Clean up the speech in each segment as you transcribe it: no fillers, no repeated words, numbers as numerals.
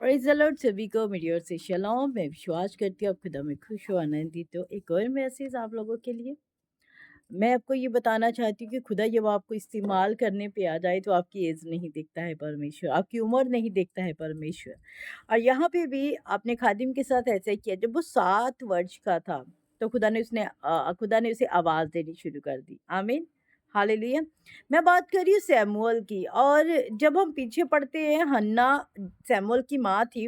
Praise the Lord सभी को मेरी ओर से शलोम। मैं विश्वास करती हूँ आप खुदा में खुश हो, आनंदित हो। एक और मैसेज आप लोगों के लिए। मैं आपको ये बताना चाहती हूँ कि खुदा जब आपको इस्तेमाल करने पे आ जाए तो आपकी एज नहीं देखता है परमेश्वर, आपकी उम्र नहीं देखता है परमेश्वर। और यहाँ पे भी आपने खादिम के साथ ऐसा ही किया। जब वो 7 वर्ष का था तो खुदा ने उसे आवाज़ देनी शुरू कर दी। आमीन, हालेलुया। मैं बात कर रही हूँ सैमुअल की। और जब हम पीछे पढ़ते हैं, हन्ना सैमुअल की माँ थी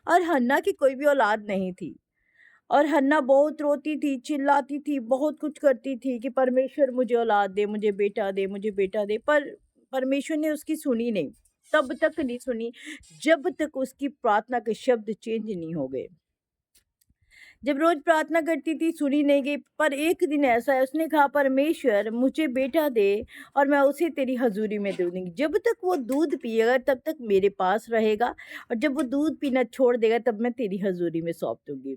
और हन्ना की कोई भी औलाद नहीं थी। और हन्ना बहुत रोती थी, चिल्लाती थी, बहुत कुछ करती थी कि परमेश्वर मुझे औलाद दे, मुझे बेटा दे, मुझे बेटा दे। पर परमेश्वर ने उसकी सुनी नहीं। तब तक नहीं सुनी जब तक उसकी प्रार्थना के शब्द चेंज नहीं हो गए। जब रोज प्रार्थना करती थी, सुनी नहीं गई। पर एक दिन ऐसा है, उसने कहा परमेश्वर मुझे बेटा दे और मैं उसे तेरी हजूरी में दे दूंगी। जब तक वो दूध पिएगा तब तक मेरे पास रहेगा, और जब वो दूध पीना छोड़ देगा तब मैं तेरी हजूरी में सौंप दूंगी।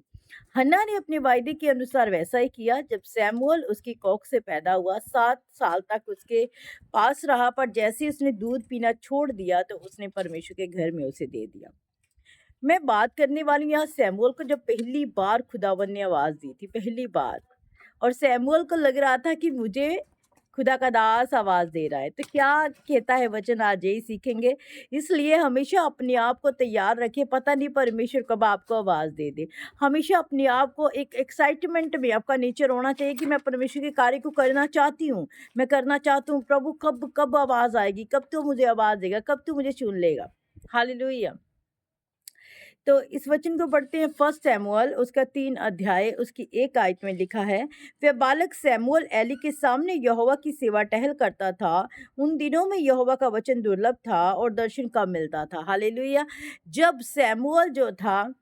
हन्ना ने अपने वायदे के अनुसार वैसा ही किया। जब सैमुअल उसकी कोख से पैदा हुआ, 7 साल तक उसके पास रहा। पर जैसे ही उसने दूध पीना छोड़ दिया तो उसने परमेश्वर के घर में उसे दे दिया। मैं बात करने वाली हूँ यहाँ सैमुअल को, जब पहली बार खुदावन ने आवाज़ दी थी, पहली बार। और सैमुअल को लग रहा था कि मुझे खुदा का दास आवाज़ दे रहा है। तो क्या कहता है वचन, आज यही सीखेंगे। इसलिए हमेशा अपने आप को तैयार रखें, पता नहीं परमेश्वर कब आपको आवाज़ दे दे। हमेशा अपने आप को एक एक्साइटमेंट में आपका नेचर होना चाहिए कि मैं परमेश्वर के कार्य को करना चाहती हूँ, मैं करना चाहती हूँ। प्रभु कब कब आवाज़ आएगी, कब तू मुझे आवाज़ देगा, कब तू मुझे चुन लेगा। हालेलुया। तो इस वचन को पढ़ते हैं, फर्स्ट सैमुअल उसका 3 अध्याय उसकी 1 आयत में लिखा है। वह बालक सैमुअल एली के सामने यहोवा की सेवा टहल करता था। उन दिनों में यहोवा का वचन दुर्लभ था और दर्शन कम मिलता था। हालेलुया। जब सैमुअल जो था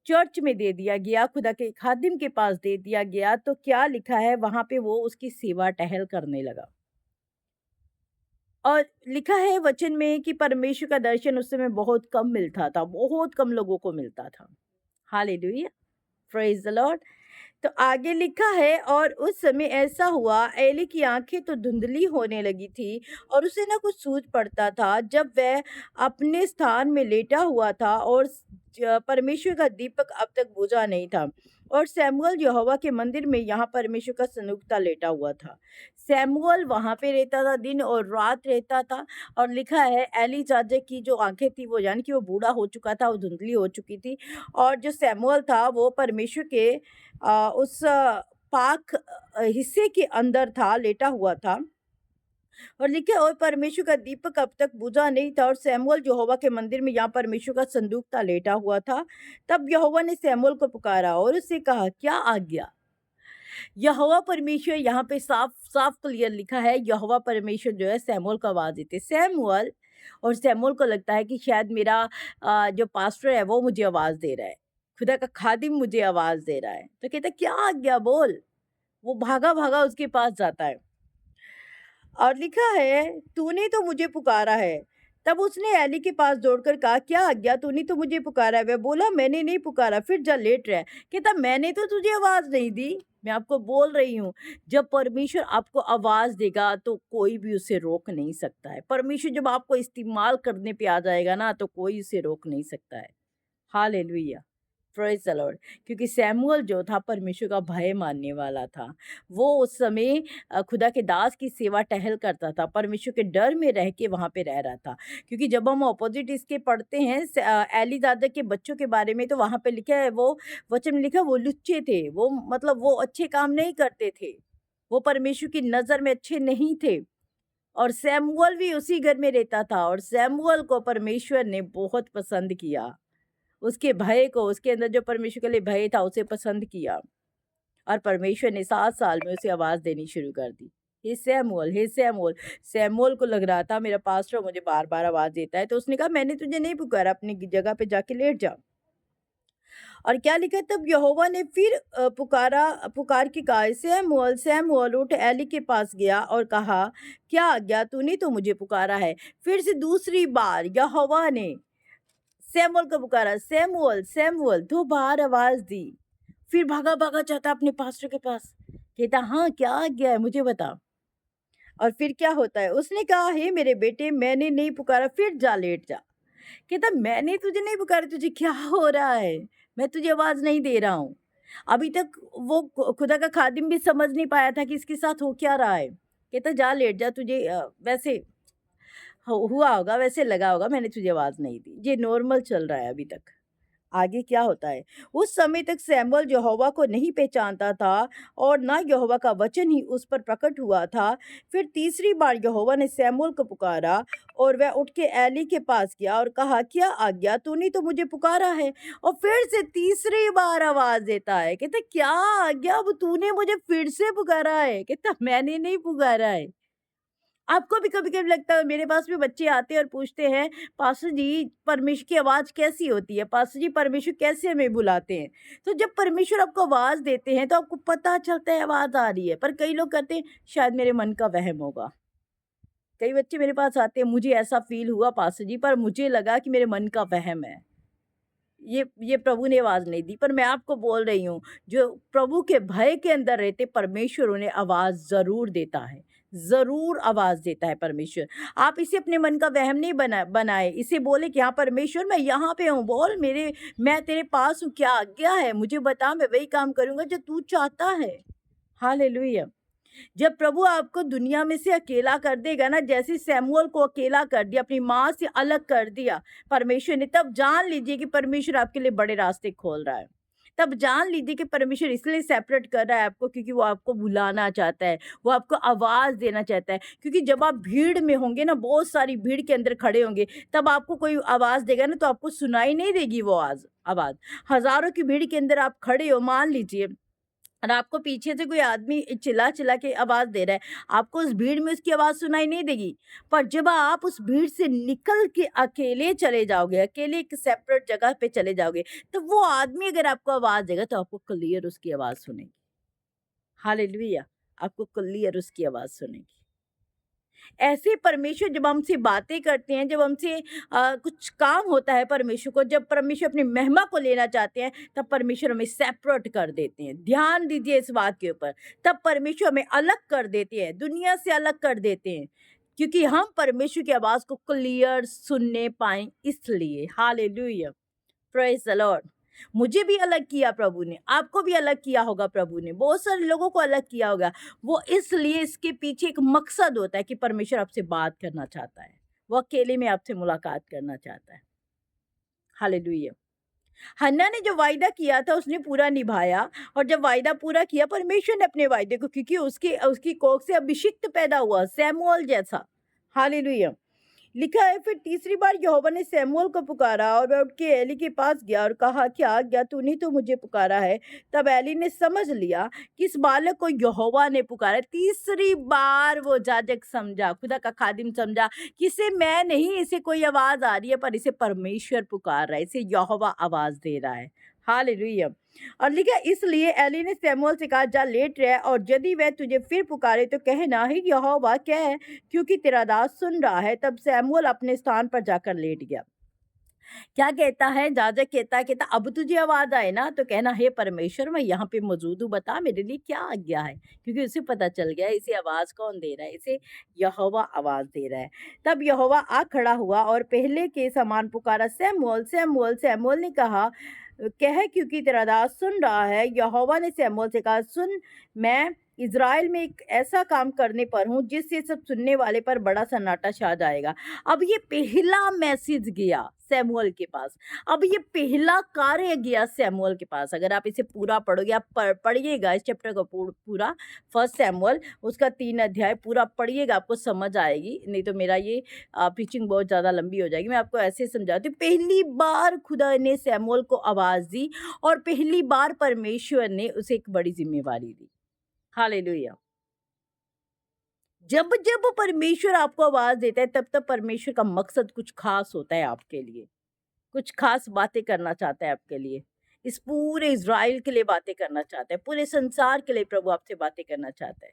चर्च में दे दिया गया, खुदा के खादिम के पास दे दिया गया, तो क्या लिखा है वहां पे, वो उसकी सेवा टहल करने लगा। और लिखा है वचन में कि परमेश्वर का दर्शन उस समय बहुत कम मिलता था, बहुत कम लोगों को मिलता था। Hallelujah, praise the Lord. तो आगे लिखा है, और उस समय ऐसा हुआ, एली की आंखें तो धुंधली होने लगी थी और उसे ना कुछ सूझ पड़ता था, जब वह अपने स्थान में लेटा हुआ था और परमेश्वर का दीपक अब तक बुझा नहीं था। और सैमुअल यहोवा के मंदिर में यहाँ परमेश्वर का सनुकता लेटा हुआ था। सैमुअल वहाँ पे रहता था, दिन और रात रहता था। और लिखा है एली जाजक की जो आंखें थी, वो यानी कि वो बूढ़ा हो चुका था, वो धुंधली हो चुकी थी। और जो सैमुअल था वो परमेश्वर के उस पाक हिस्से के अंदर था, लेटा हुआ था। और लिखे, और परमेश्वर का दीपक अब तक बुझा नहीं था, और सैमुअल यहोवा के मंदिर में यहाँ परमेश्वर का संदूक था, लेटा हुआ था। तब यहोवा ने सैमुअल को पुकारा और उससे कहा, क्या आज्ञा। यहोवा परमेश्वर, यहाँ पे साफ साफ क्लियर लिखा है, यहोवा परमेश्वर जो है सैमुअल को आवाज देते सैमुअल। और सैमुअल को लगता है कि शायद मेरा जो पास्टर है वो मुझे आवाज दे रहा है, खुदा का खादिम मुझे आवाज दे रहा है। तो कहता है, क्या आज्ञा बोल। वो भागा भागा उसके पास जाता है और लिखा है, तूने तो मुझे पुकारा है। तब उसने एली के पास दौड़कर कहा, क्या आज्ञा, तूने तो मुझे पुकारा है। वह बोला, मैंने नहीं पुकारा, फिर जा लेट रहा है। कहता, मैंने तो तुझे आवाज नहीं दी, मैं आपको बोल रही हूँ। जब परमेश्वर आपको आवाज देगा तो कोई भी उसे रोक नहीं सकता है। परमेश्वर जब आपको इस्तेमाल करने पे आ जाएगा ना, तो कोई उसे रोक नहीं सकता है। Hallelujah, praise the Lord. क्योंकि सैमुअल जो था परमेश्वर का भय मानने वाला था। वो उस समय खुदा के दास की सेवा टहल करता था, परमेश्वर के डर में रह के वहाँ पे रह रहा था। क्योंकि जब हम ऑपोजिट इसके पढ़ते हैं एली दादा के बच्चों के बारे में, तो वहाँ पे लिखा है, वो वचन में लिखा, वो लुच्चे थे, वो मतलब वो अच्छे काम नहीं करते थे, वो परमेश्वर की नज़र में अच्छे नहीं थे। और सैमुअल भी उसी घर में रहता था, और सैमुअल को परमेश्वर ने बहुत पसंद किया। उसके भय को, उसके अंदर जो परमेश्वर के लिए भय था, उसे पसंद किया। और परमेश्वर ने 7 साल में उसे आवाज़ देनी शुरू कर दी, हे सैमुअल, हे सैमुअल। सैमुअल को लग रहा था मेरा पास्टर मुझे बार-बार आवाज़ देता है, तो उसने कहा, मैंने तुझे नहीं पुकारा, अपनी जगह पे जाके लेट जा। और क्या लिखा है, तब यहोवा ने फिर पुकार के कहा, सैमुअल, सैमुअल, उठ। एली के पास गया और कहा, क्या आज्ञा, तूने तो मुझे पुकारा है। फिर से दूसरी बार यहोवा ने सैमुअल को पुकारा, सैमुअल, सैमुअल, 2 बार आवाज दी। फिर भागा भागा जाता अपने पास्टर के पास, कहता, हाँ क्या आज्ञा है, मुझे बता। और फिर क्या होता है, उसने कहा, हे मेरे बेटे, मैंने नहीं पुकारा, फिर जा लेट जा। कहता मैंने तुझे नहीं पुकारा, तुझे क्या हो रहा है? मैं तुझे आवाज़ नहीं दे रहा हूँ। अभी तक वो खुदा का खादिम भी समझ नहीं पाया था कि इसके साथ हो क्या रहा है। कहता जा लेट जा, तुझे वैसे हुआ होगा, वैसे लगा होगा, मैंने तुझे आवाज़ नहीं दी। ये नॉर्मल चल रहा है अभी तक। आगे क्या होता है? उस समय तक सैमुअल यहोवा को नहीं पहचानता था और ना यहोवा का वचन ही उस पर प्रकट हुआ था। फिर तीसरी बार यहोवा ने सैमुअल को पुकारा और वह उठ के एली के पास गया और कहा, क्या आज्ञा? तूने तो मुझे पुकारा है। और फिर से तीसरी बार आवाज़ देता है। कहता क्या आज्ञा? अब तूने मुझे फिर से पुकारा है। कहता मैंने नहीं पुकारा है। आपको भी कभी-कभी लगता है, मेरे पास भी बच्चे आते हैं और पूछते हैं, पास्टर जी परमेश्वर की आवाज़ कैसी होती है? पास्टर जी परमेश्वर कैसे हमें बुलाते हैं? तो जब परमेश्वर आपको आवाज़ देते हैं तो आपको पता चलता है आवाज़ आ रही है। पर कई लोग कहते हैं शायद मेरे मन का वहम होगा। कई बच्चे मेरे पास आते हैं, मुझे ऐसा फ़ील हुआ पास्टर जी, पर मुझे लगा कि मेरे मन का वहम है। ये प्रभु ने आवाज़ नहीं दी। पर मैं आपको बोल रही हूँ, जो प्रभु के भय के अंदर रहते परमेश्वर उन्हें आवाज़ ज़रूर देता है, ज़रूर आवाज़ देता है परमेश्वर। आप इसे अपने मन का वहम नहीं बनाएँ, इसे बोले कि हाँ परमेश्वर मैं यहाँ पे हूँ, बोल मेरे मैं तेरे पास हूँ, क्या आज्ञा है? मुझे बता, मैं वही काम करूँगा जो तू चाहता है। हालेलुया! जब प्रभु आपको दुनिया में से अकेला कर देगा ना, जैसे सैमुअल को अकेला कर दिया, अपनी माँ से अलग कर दिया परमेश्वर ने, तब जान लीजिए कि परमेश्वर आपके लिए बड़े रास्ते खोल रहा है। तब जान लीजिए कि परमेश्वर इसलिए सेपरेट कर रहा है आपको, क्योंकि वो आपको बुलाना चाहता है, वो आपको आवाज़ देना चाहता है। क्योंकि जब आप भीड़ में होंगे ना, बहुत सारी भीड़ के अंदर खड़े होंगे, तब आपको कोई आवाज़ देगा ना, तो आपको सुनाई नहीं देगी वो आवाज़। हज़ारों की भीड़ के अंदर आप खड़े हो, मान लीजिए, और आपको पीछे से कोई आदमी चिल्ला-चिल्ला के आवाज़ दे रहा है, आपको उस भीड़ में उसकी आवाज़ सुनाई नहीं देगी। पर जब आप उस भीड़ से निकल के अकेले चले जाओगे, अकेले एक सेपरेट जगह पे चले जाओगे, तो वो आदमी अगर आपको आवाज़ देगा तो आपको क्लियर उसकी आवाज़ सुनेगी। हालेलुया! आपको क्लियर उसकी आवाज़ सुनेगी। ऐसे परमेश्वर जब हमसे बातें करते हैं, जब हमसे कुछ काम होता है परमेश्वर को, जब परमेश्वर अपनी महिमा को लेना चाहते हैं, तब परमेश्वर हमें सेपरेट कर देते हैं। ध्यान दीजिए इस बात के ऊपर। तब परमेश्वर हमें अलग कर देते हैं, दुनिया से अलग कर देते हैं, क्योंकि हम परमेश्वर की आवाज़ को क्लियर सुनने पाएँ इसलिए। हालेलुया! Praise the Lord. मुझे भी अलग किया प्रभु ने, आपको भी अलग किया होगा प्रभु ने, बहुत सारे लोगों को अलग किया होगा। वो इसलिए, इसके पीछे एक मकसद होता है कि परमेश्वर आपसे बात करना चाहता है। वो अकेले में आपसे मुलाकात करना चाहता है। हालेलुया! हन्ना ने जो वायदा किया था उसने पूरा निभाया, और जब वायदा पूरा किया परमेश्वर ने अपने वायदे को, क्योंकि उसकी उसकी कोख से अभिषिक्त पैदा हुआ सैमुअल जैसा। हालेलुया! लिखा है, फिर तीसरी बार यहोवा ने सैमुअल को पुकारा और वह उठ के एली के पास गया और कहा, क्या आज्ञा? तूने तो मुझे पुकारा है। तब एली ने समझ लिया कि इस बालक को यहोवा ने पुकारा है। तीसरी बार वो जाजक समझा, खुदा का खादिम समझा कि इसे मैं नहीं, इसे कोई आवाज आ रही है, पर इसे परमेश्वर पुकार रहा है, इसे यहोवा आवाज दे रहा है। हालेलुया! और लिखा, इसलिए एली ने सैमुअल से कहा, जा लेट रह, और यदि वह तुझे फिर पुकारे तो कहना ही यहोवा कह, क्योंकि तेरा दास सुन रहा है। तब सैमुअल अपने स्थान पर जाकर लेट गया। क्या कहता है जाजक? कहता अब तुझे आवाज आए ना तो कहना, हे परमेश्वर मैं यहाँ पे मौजूद हूँ, बता मेरे लिए क्या आज्ञा है। क्योंकि उसे पता चल गया इसे आवाज कौन दे रहा है, इसे यहोवा आवाज दे रहा है। तब यहोवा आ खड़ा हुआ और पहले के समान पुकारा, सैमुअल सैमुअल। सैमुअल ने कहा, कह, क्योंकि तेरा दास सुन रहा है। यहोवा ने सैमुअल से कहा, सुन, मैं इज़राइल में एक ऐसा काम करने पर हूँ जिससे सब सुनने वाले पर बड़ा सन्नाटा छा जाएगा। अब ये पहला मैसेज गया सैमुअल के पास। अब ये पहला कार्य गया सैमुअल के पास। अगर आप इसे पूरा पढ़ोगे, आप पढ़िएगा इस चैप्टर को पूरा, फर्स्ट सैमुअल उसका 3 अध्याय पूरा पढ़िएगा, आपको समझ आएगी। नहीं तो मेरा ये प्रीचिंग बहुत ज़्यादा लंबी हो जाएगी। मैं आपको ऐसे समझाती हूँ। पहली बार खुदा ने सैमुअल को आवाज़ दी और पहली बार परमेश्वर ने उसे एक बड़ी ज़िम्मेवारी दी। हालेलुया! जब जब परमेश्वर आपको आवाज़ देता है, तब तब परमेश्वर का मकसद कुछ खास होता है आपके लिए। कुछ खास बातें करना चाहता है आपके लिए। इस पूरे इज़राइल के लिए बातें करना चाहता है। पूरे संसार के लिए प्रभु आपसे बातें करना चाहता है।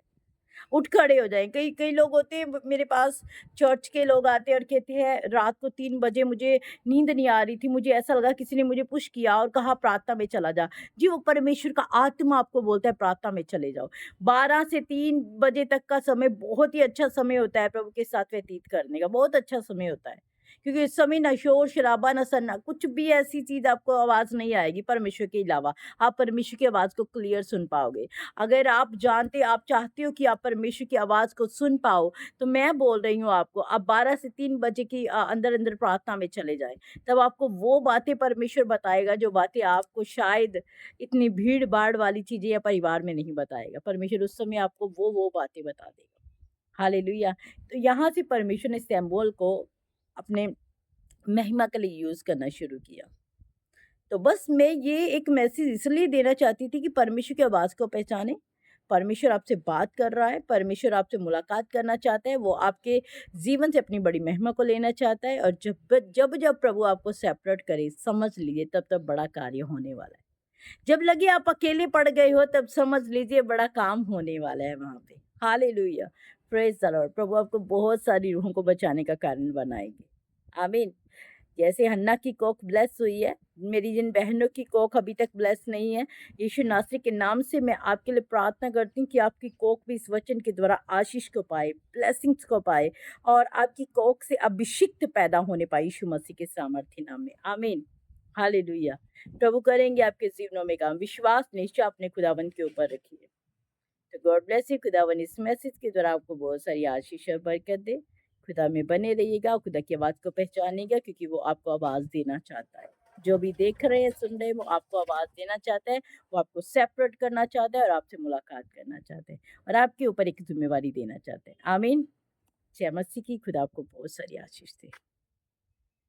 उठ खड़े हो जाएँ। कई कई लोग होते हैं, मेरे पास चर्च के लोग आते हैं और कहते हैं, रात को 3 बजे मुझे नींद नहीं आ रही थी, मुझे ऐसा लगा किसी ने मुझे पुश किया और कहा प्रार्थना में चला जा। जी, वो परमेश्वर का आत्मा आपको बोलता है प्रार्थना में चले जाओ। 12 से 3 बजे तक का समय बहुत ही अच्छा समय होता है प्रभु के साथ व्यतीत करने का, बहुत अच्छा समय होता है। क्योंकि इस समय ना शोर शराबा ना सन्ना कुछ भी ऐसी चीज़ आपको आवाज़ नहीं आएगी परमेश्वर के अलावा। आप परमेश्वर की आवाज़ को क्लियर सुन पाओगे। अगर आप चाहते हो कि आप परमेश्वर की आवाज़ को सुन पाओ, तो मैं बोल रही हूँ आपको, आप 12 से 3 बजे की अंदर-अंदर प्रार्थना में चले जाएँ। तब आपको वो बातें परमेश्वर बताएगा जो बातें आपको शायद इतनी भीड़-भाड़ वाली चीज़ें या परिवार में नहीं बताएगा। परमेश्वर उस समय आपको वो बातें बता देगा। हालेलुया! तो यहाँ से परमेश्वर ने सैमुअल को अपने महिमा के लिए यूज़ करना शुरू किया। तो बस मैं ये एक मैसेज इसलिए देना चाहती थी कि परमेश्वर की आवाज़ को पहचानें। परमेश्वर आपसे बात कर रहा है, परमेश्वर आपसे मुलाकात करना चाहता है, वो आपके जीवन से अपनी बड़ी महिमा को लेना चाहता है और जब प्रभु आपको सेपरेट करे, समझ लीजिए तब बड़ा कार्य होने वाला है। जब लगे आप अकेले पड़ गए हो तब समझ लीजिए बड़ा काम होने वाला है वहाँ पे। हालेलुया! Praise the lord. प्रभु आपको बहुत सारी रूहों को बचाने का कारण बनाएँगे। आमीन। जैसे हन्ना की कोख ब्लेस हुई है, मेरी जिन बहनों की कोख अभी तक ब्लेस नहीं है, यीशु नासरी के नाम से मैं आपके लिए प्रार्थना करती हूँ कि आपकी कोख भी इस वचन के द्वारा आशीष को पाए, ब्लेसिंग्स को पाए और आपकी कोख से अभिषिक्त पैदा होने पाए यीशु मसीह के सामर्थ्य नाम में। आमीन। हालेलुया! प्रभु करेंगे आपके जीवनों में काम। विश्वास निश्चय अपने खुदावंद के ऊपर रखिए। तो गॉड ब्लेस यू। खुदावन इस मैसेज के द्वारा आपको बहुत सारी आशीष और बरकत दे। खुदा में बने रहिएगा, खुदा की आवाज़ को पहचानिएगा क्योंकि वो आपको आवाज़ देना चाहता है। जो भी देख रहे हैं, सुन रहे हैं, वो आपको आवाज़ देना चाहता है, वो आपको सेपरेट करना चाहता है और आपसे मुलाकात करना चाहता है और आपके ऊपर एक ज़िम्मेवारी देना चाहता है। आमीन। जय मसीह की। खुदा आपको बहुत सारी आशीष दे।